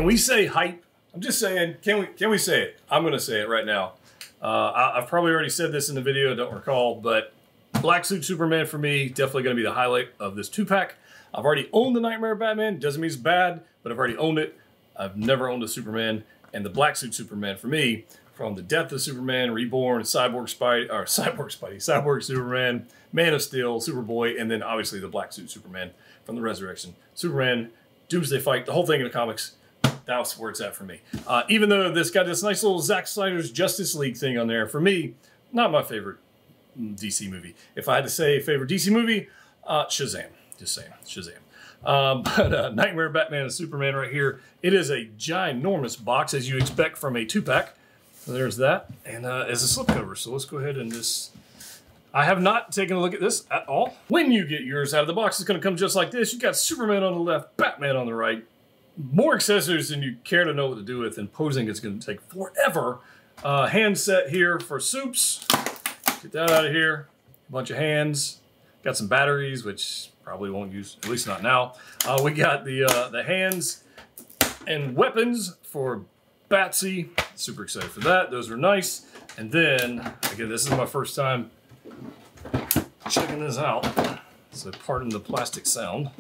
Can we say hype? I'm just saying, can we say it? I'm going to say it right now. I've probably already said this in the video, I don't recall, but Black Suit Superman for me, definitely going to be the highlight of this 2-pack. I've already owned the Knightmare Batman. Doesn't mean it's bad, but I've already owned it. I've never owned a Superman. And the Black Suit Superman for me, from the Death of Superman, Reborn, Cyborg Superman, Man of Steel, Superboy, and then obviously the Black Suit Superman from the Resurrection. Superman, Doomsday Fight, the whole thing in the comics. That's where it's at for me. Even though this got this nice little Zack Snyder's Justice League thing on there, for me, not my favorite DC movie. If I had to say favorite DC movie, Shazam. Just saying, Shazam. But Knightmare Batman and Superman right here. It is a ginormous box, as you expect from a 2-pack. So there's that. And as a slipcover, so let's go ahead and just... I have not taken a look at this at all. When you get yours out of the box, it's going to come just like this. You got Superman on the left, Batman on the right. More accessories than you care to know what to do with, and posing is going to take forever. Hand set here for soups. Get that out of here. A bunch of hands. Got some batteries, which probably won't use, at least not now. We got the hands and weapons for Batsy. Super excited for that. Those are nice. And then, again, this is my first time checking this out. So pardon the plastic sound.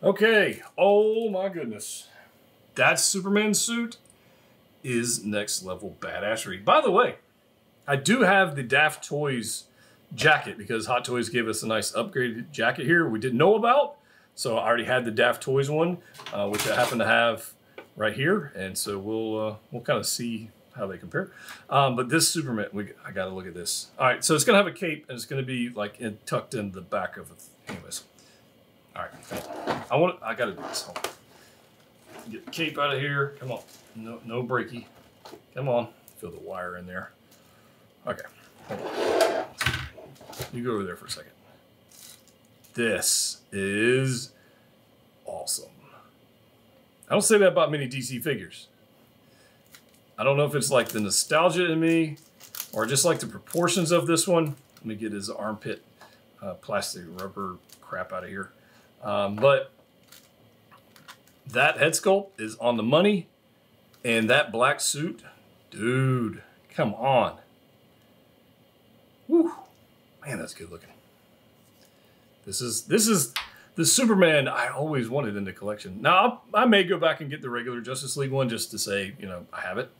Okay. Oh my goodness. That Superman suit is next level badassery. By the way, I do have the Daft Toys jacket because Hot Toys gave us a nice upgraded jacket here we didn't know about. So I already had the Daft Toys one, which I happen to have right here. And so we'll kind of see how they compare. But this Superman, I got to look at this. All right, so it's going to have a cape and it's going to be like tucked in the back of it. Anyways. All right, I got to do this. Hold on. Get the cape out of here. Come on. No breaky. Come on. Feel the wire in there. Okay. Hold on. You go over there for a second. This is awesome. I don't say that about many DC figures. I don't know if it's like the nostalgia in me or just like the proportions of this one. Let me get his armpit plastic rubber crap out of here. But that head sculpt is on the money, and that black suit, dude, come on. Woo, man, that's good looking. This is the Superman I always wanted in the collection. Now I may go back and get the regular Justice League one just to say, you know, I have it.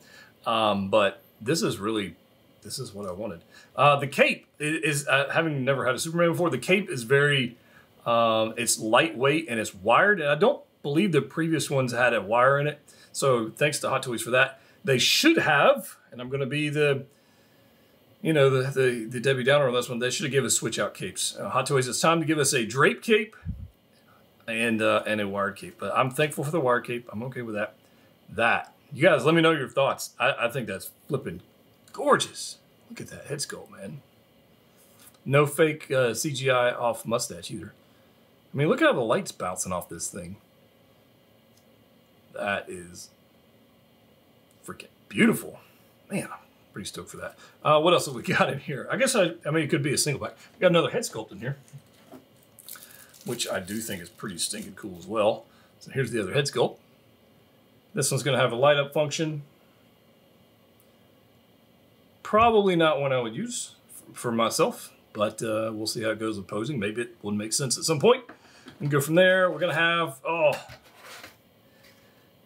But this is what I wanted. The cape is having never had a Superman before. The cape is very, it's lightweight and it's wired. And I don't believe the previous ones had a wire in it. So thanks to Hot Toys for that. They should have, and I'm going to be the Debbie Downer on this one. They should have given us switch out capes. Hot Toys, it's time to give us a drape cape and a wired cape. But I'm thankful for the wired cape. I'm okay with that. You guys, let me know your thoughts. I think that's flipping gorgeous. Look at that head sculpt, man. No fake CGI off mustache either. I mean, look at how the light's bouncing off this thing. That is freaking beautiful. Man, I'm pretty stoked for that. What else have we got in here? I guess, I mean, it could be a single pack. We got another head sculpt in here, which I do think is pretty stinking cool as well. So here's the other head sculpt. This one's going to have a light up function. Probably not one I would use for myself, but we'll see how it goes with posing. Maybe it would make sense at some point. And go from there. We're going to have,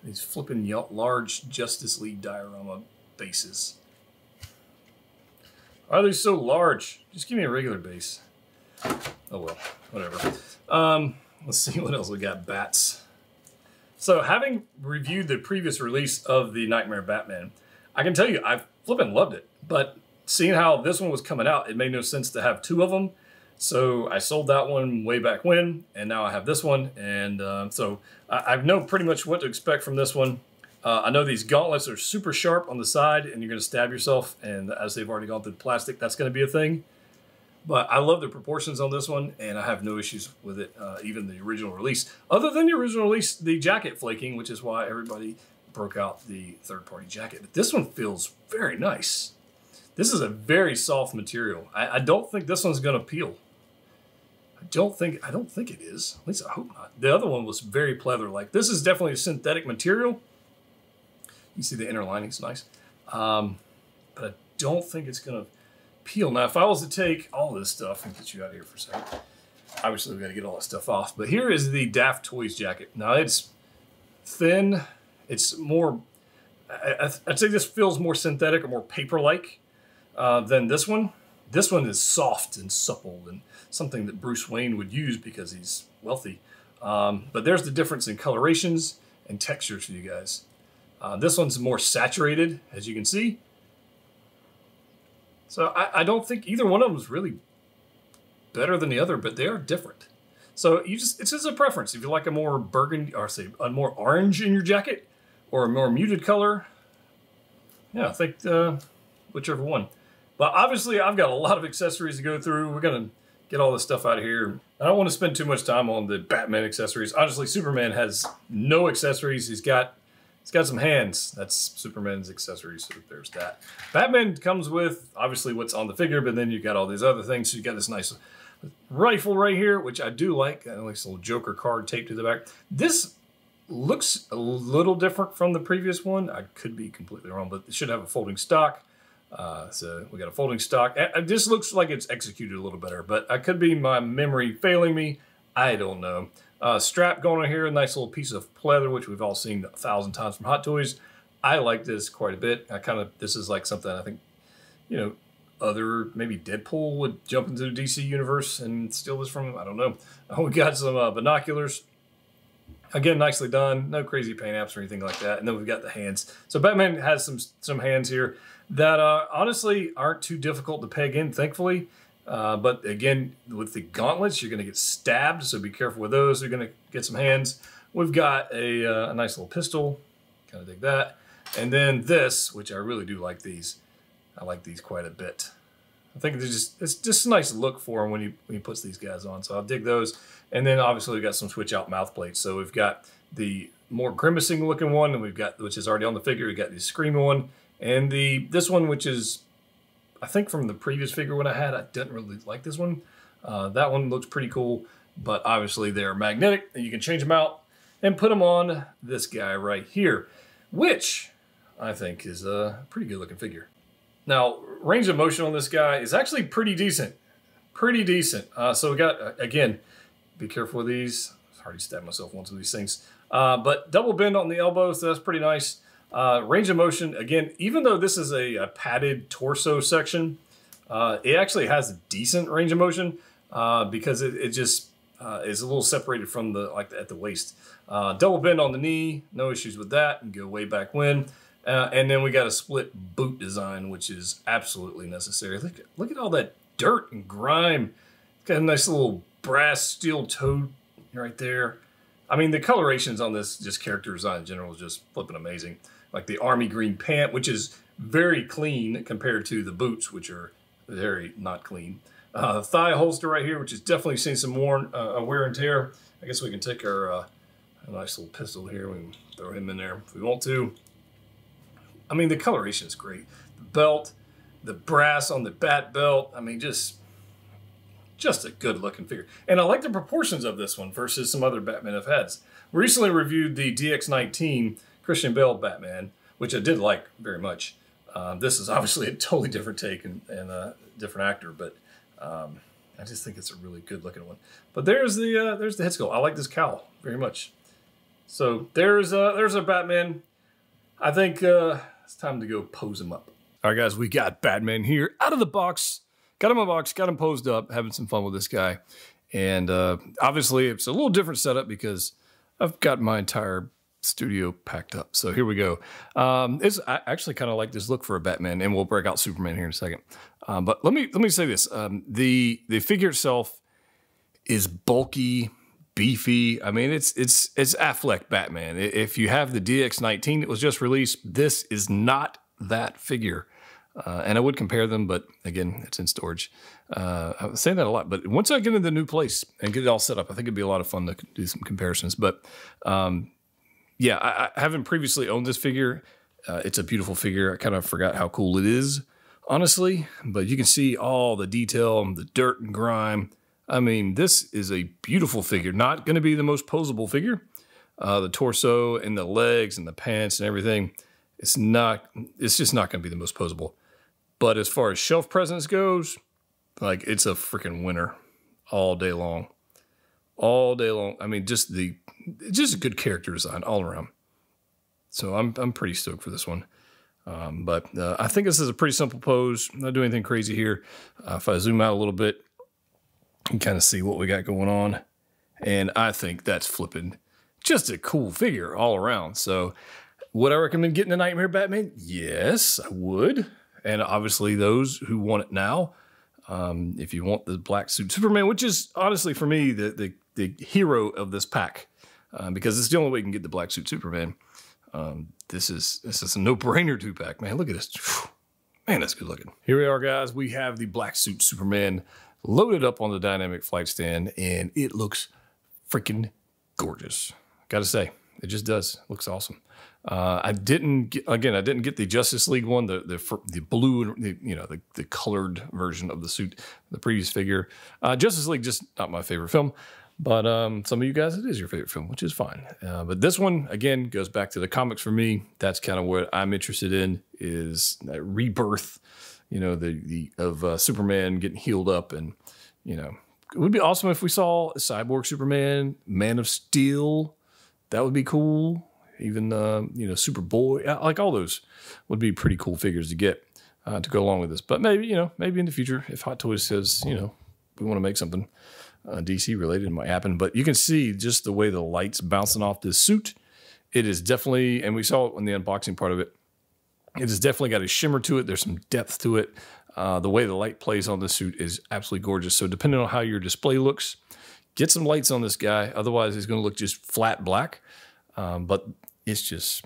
these flipping large Justice League diorama bases. Why are they so large? Just give me a regular base. Oh well, whatever. Let's see what else we got. Bats. So having reviewed the previous release of the Knightmare Batman, I can tell you I flipping loved it. But seeing how this one was coming out, it made no sense to have two of them. So I sold that one way back when, and now I have this one. And so I know pretty much what to expect from this one. I know these gauntlets are super sharp on the side, and you're going to stab yourself. And as they've already gone through the plastic, that's going to be a thing. But I love the proportions on this one, and I have no issues with it, even the original release. Other than the original release, the jacket flaking, which is why everybody broke out the third-party jacket. But this one feels very nice. This is a very soft material. I don't think this one's going to peel. I don't think it is. At least I hope not. The other one was very pleather-like. This is definitely a synthetic material. You see the inner lining's nice. But I don't think it's going to peel. Now, if I was to take all this stuff and get you out of here for a second, obviously we've got to get all that stuff off. But here is the Daft Toys jacket. Now, it's thin. It's more, I'd say this feels more synthetic or more paper-like than this one. This one is soft and supple and something that Bruce Wayne would use because he's wealthy. But there's the difference in colorations and textures for you guys. This one's more saturated, as you can see. So I don't think either one of them is really better than the other, but they are different. So it's just a preference. If you like a more burgundy, or say a more orange in your jacket, or a more muted color, yeah, I think whichever one. But obviously, I've got a lot of accessories to go through. We're gonna get all this stuff out of here. I don't want to spend too much time on the Batman accessories. Honestly, Superman has no accessories. He's got some hands. That's Superman's accessories, so there's that. Batman comes with, obviously, what's on the figure, but then you've got all these other things. So you got this nice rifle right here, which I do like. Got a nice little Joker card taped to the back. This looks a little different from the previous one. I could be completely wrong, but it should have a folding stock. So we got a folding stock. This looks like it's executed a little better, but I could be my memory failing me. I don't know. Strap going on here, a nice little piece of pleather, which we've all seen 1,000 times from Hot Toys. I like this quite a bit. This is like something I think, other, maybe Deadpool would jump into the DC universe and steal this from him. I don't know. We got some binoculars. Again, nicely done. No crazy paint apps or anything like that. And then we've got the hands. So Batman has some hands here that honestly aren't too difficult to peg in, thankfully. But again, with the gauntlets, you're going to get stabbed. So be careful with those. You're going to get some hands. We've got a nice little pistol. Kind of dig that. And then this, which I really do like these. I like these quite a bit. I think it's just a nice look for him when he puts these guys on. So I'll dig those. And then obviously we've got some switch out mouth plates. So we've got the more grimacing looking one, and which is already on the figure. We've got the screaming one, and this one, which is, I think from the previous figure one I didn't really like this one. That one looks pretty cool, but obviously they're magnetic, and you can change them out and put them on this guy right here, which I think is a pretty good looking figure. Now, range of motion on this guy is actually pretty decent. Pretty decent. So we got, again, be careful with these. I've already stabbed myself once with these things. But double bend on the elbow, so that's pretty nice. Range of motion, again, even though this is a padded torso section, it actually has a decent range of motion because it just is a little separated from at the waist. Double bend on the knee, no issues with that, and go way back when. And then we got a split boot design, which is absolutely necessary. Look at all that dirt and grime. Got a nice little brass steel toe right there. I mean, the colorations on this, just character design in general, is just flipping amazing. Like the army green pant, which is very clean compared to the boots, which are very not clean. Thigh holster right here, which is definitely seen some more wear and tear. I guess we can take our a nice little pistol here. We can throw him in there if we want to. I mean, the coloration is great. The belt, the brass on the bat belt. I mean, just a good looking figure. And I like the proportions of this one versus some other Batman I've had. We recently reviewed the DX19 Christian Bale Batman, which I did like very much. This is obviously a totally different take and a different actor, but I just think it's a really good looking one. But there's the head sculpt. I like this cowl very much. So there's a Batman. I think it's time to go pose him up. All right, guys, we got Batman here out of the box. Got him in a box, got him posed up, having some fun with this guy. And obviously, it's a little different setup because I've got my entire studio packed up. So here we go. I actually kind of like this look for a Batman, and we'll break out Superman here in a second. But let me say this: the figure itself is bulky, beefy. I mean, it's Affleck Batman. If you have the DX19 that was just released, this is not that figure. And I would compare them, but again, it's in storage. I was saying that a lot, but once I get into the new place and get it all set up, I think it'd be a lot of fun to do some comparisons. But yeah, I haven't previously owned this figure. It's a beautiful figure. I kind of forgot how cool it is, honestly. But you can see all the detail, the dirt and grime. I mean, this is a beautiful figure. Not going to be the most posable figure. The torso and the legs and the pants and everything, it's just not going to be the most posable. But as far as shelf presence goes, like, it's a freaking winner all day long. All day long. I mean, just a good character design all around. So I'm pretty stoked for this one. But I think this is a pretty simple pose. Not doing anything crazy here. If I zoom out a little bit, you can kind of see what we got going on. And I think that's flipping just a cool figure all around. So would I recommend getting a Knightmare Batman? Yes, I would. And obviously those who want it now, if you want the black suit Superman, which is honestly for me the hero of this pack, because it's the only way you can get the black suit Superman. This is a no-brainer 2-pack, man. Look at this. Man, that's good looking. Here we are, guys. We have the black suit Superman loaded up on the dynamic flight stand, and it looks freaking gorgeous. Gotta say, it just does. It looks awesome. I didn't get the Justice League one, the blue, the colored version of the suit, the previous figure. Justice League, just not my favorite film. But some of you guys, it is your favorite film, which is fine. But this one, again, goes back to the comics for me. That's kind of what I'm interested in, is that rebirth, of Superman getting healed up. And, it would be awesome if we saw a Cyborg Superman, Man of Steel. That would be cool. Even, Superboy, like all those would be pretty cool figures to get to go along with this. But maybe in the future, if Hot Toys says, we want to make something DC related, it might happen. But you can see just the way the light's bouncing off this suit. It is definitely, and we saw it in the unboxing part of it, it has definitely got a shimmer to it. There's some depth to it. The way the light plays on the suit is absolutely gorgeous. So depending on how your display looks, get some lights on this guy. Otherwise, it's going to look just flat black. But it's just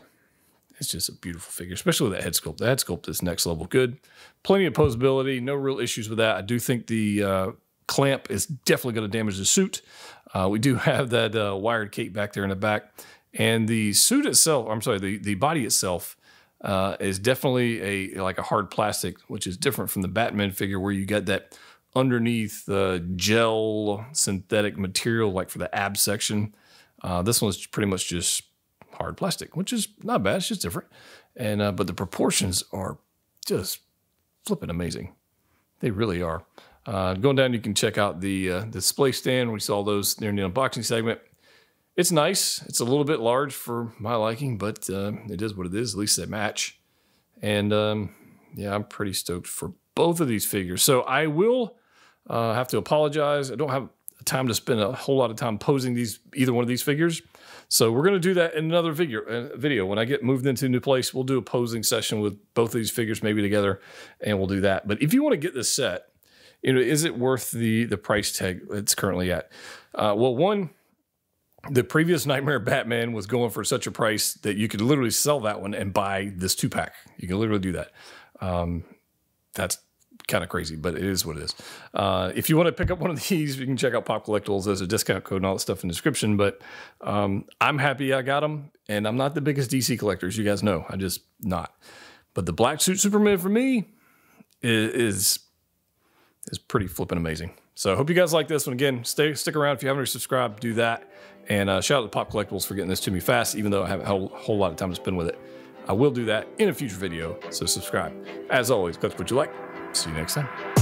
a beautiful figure, especially with that head sculpt. The head sculpt is next level good. Plenty of posability. No real issues with that. I do think the clamp is definitely going to damage the suit. We do have that wired cape back there in the back. And the suit itself, the body itself is definitely like a hard plastic, which is different from the Batman figure where you got that underneath gel synthetic material, like for the ab section. This one's pretty much just hard plastic, which is not bad. It's just different. And but the proportions are just flipping amazing. They really are. Going down, you can check out the display stand. We saw those there in the unboxing segment. It's nice. It's a little bit large for my liking, but it is what it is. At least they match. And yeah, I'm pretty stoked for both of these figures. So I will have to apologize. I don't have time to spend a whole lot of time posing either one of these figures. So we're going to do that in another video. When I get moved into a new place, we'll do a posing session with both of these figures maybe together, and we'll do that. But if you want to get this set, is it worth the price tag it's currently at? Well, one, the previous Knightmare Batman was going for such a price that you could literally sell that one and buy this 2-pack. You can literally do that. That's kind of crazy, but it is what it is. If you want to pick up one of these, you can check out Pop Collectibles. There's a discount code and all that stuff in the description. But I'm happy I got them, and I'm not the biggest DC collector, as you guys know. I'm just not. But the Black Suit Superman for me is pretty flipping amazing. So I hope you guys like this one. Again, stick around. If you haven't already subscribed, do that. And shout out to Pop Collectibles for getting this to me fast, even though I haven't had a whole lot of time to spend with it. I will do that in a future video, so subscribe. As always, click what you like. See you next time.